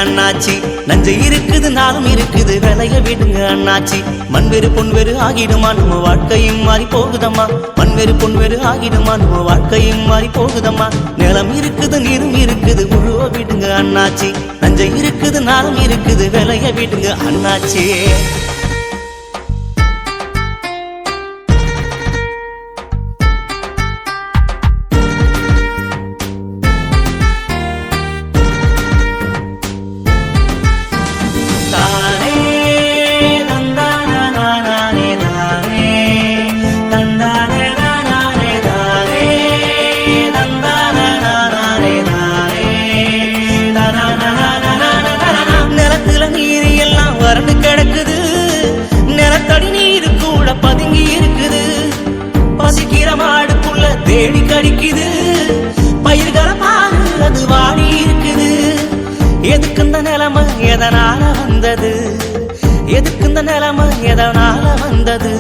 அண்ணாச்சி. நஞ்சை இருக்குது நாளும் இருக்குது விளைய விடுங்க அண்ணாச்சி. மண்வெறு பொன்வெறு ஆகிடுமா நம்ம வாழ்க்கையும் மாறி போகுதம்மா. மண்வெறு பொன்வெறு ஆகிடுமா நம்ம வாழ்க்கையும் மாறி போகுதம்மா. நிலம் இருக்குது நீரும் இருக்குது உழுவ விடுங்க அண்ணாச்சி. நஞ்சை இருக்குது நாளும் இருக்குது விளைய விடுங்க அண்ணாச்சி. கிடக்குது நிலத்தடி நீரு கூட பதுங்கி இருக்குது. பசிக்கிற மாடுக்குள்ள தேடி கடிக்குது. பயிர்களை பாரு அது வாடி இருக்குது. எதுக்கு இந்த நிலைமை எதனால வந்தது? எதுக்கு இந்த நிலைமை எதனால வந்தது?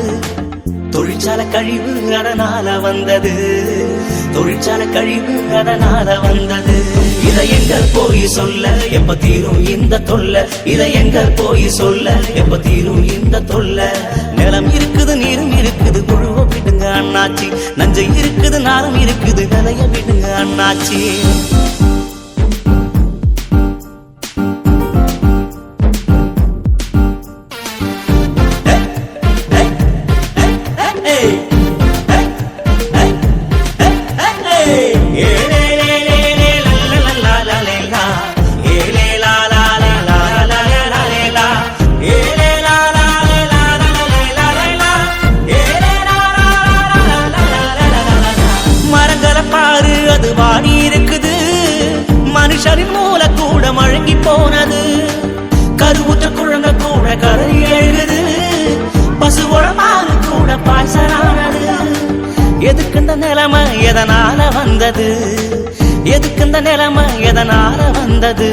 தொழிற்சாலை கழிவு அதனால வந்தது. தொழிற்சாலை கழிவு அதனால வந்தது. இதை எங்க போய் சொல்ல எப்ப தீரும் இந்த தொல்லை? இதை எங்க போய் சொல்ல எப்ப தீரும் இந்த தொல்லை? நிலம் இருக்குது நீரும் இருக்குது உழுவ விடுங்க அண்ணாச்சி. நஞ்சை இருக்குது நாளும் இருக்குது விளைய விடுங்க அண்ணாச்சி. அது வாடி இருக்குது. மனுஷரின் மூல கூட மழங்கி போனது. கருவுற்ற குழந்தை கூட கதறி எழுது. பசுவோட பால் கூட பாய்ச்சலானது. எதுக்கு இந்த நிலைமை எதனால வந்தது? எதுக்கு இந்த நிலைமை எதனால வந்தது?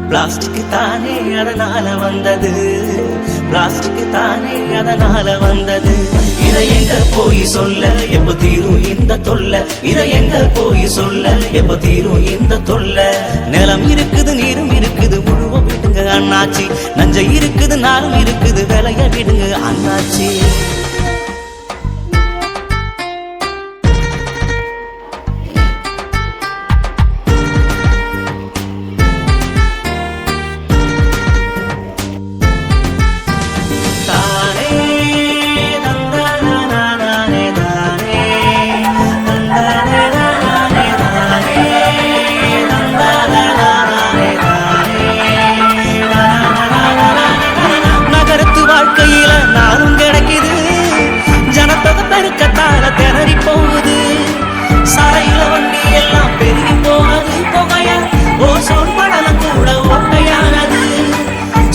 பிளாஸ்டிக் தானே அதனால வந்தது. பிளாஸ்டிக் தானே அதனால வந்தது. இதை எங்க போய் சொல்ல எப்ப தீரும் இந்த தொல்லை? இதை எங்க போய் சொல்ல எப்ப தீரும் இந்த தொல்லை? நிலம் இருக்குது நீரும் இருக்குது உழுவ விடுங்க அண்ணாச்சி. நஞ்சை இருக்குது நாளும் இருக்குது விளைய விடுங்க அண்ணாச்சி. வாழ்க்கையில நானும் கிடைக்குது. ஜனத்தொகை பெருக்கத்தால திணறி போகுது. சாலையில வண்டி எல்லாம் பெருகி போனது. புகைய ஓசோன் படலம் கூட ஓட்டையானது.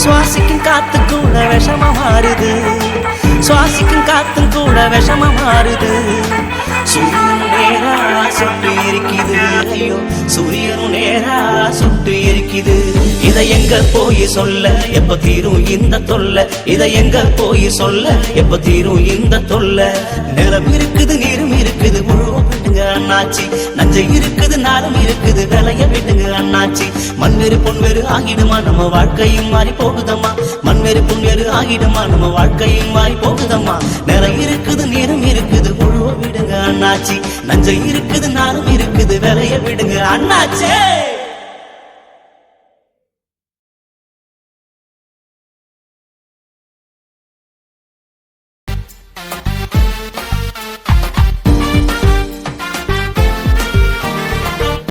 சுவாசிக்கும் காத்து கூட விஷமா மாறுது. சுவாசிக்கும் காத்தும் கூட விஷமா மாறுது. சூரியன் நேரா சுட்டு இருக்குது. ஐயோ சூரியனும் நேரா சுட்டு இருக்குது. இதை எங்க போய் சொல்ல எப்ப தீரும் இந்த தொல்லை? இதை எங்க போய் சொல்ல எப்ப தீரும் இந்த தொல்லை? நிலம் இருக்குது நீரும் இருக்குது உழுவ விடுங்க அண்ணாச்சி. நஞ்சை இருக்குது நாளும் இருக்குது விளைய விடுங்க அண்ணாச்சி. மண்வெறு பொன்வெறு ஆகிடுமா நம்ம வாழ்க்கையும் மாறி போகுதம்மா. மண்வெறு பொன்வெறு ஆகிடுமா நம்ம வாழ்க்கையும் மாறி போகுதம்மா. நிலம் இருக்குது நீரும் இருக்குது உழுவ விடுங்க அண்ணாச்சி. நஞ்சை இருக்குது நாளும் இருக்குது விளைய விடுங்க அண்ணாச்சே.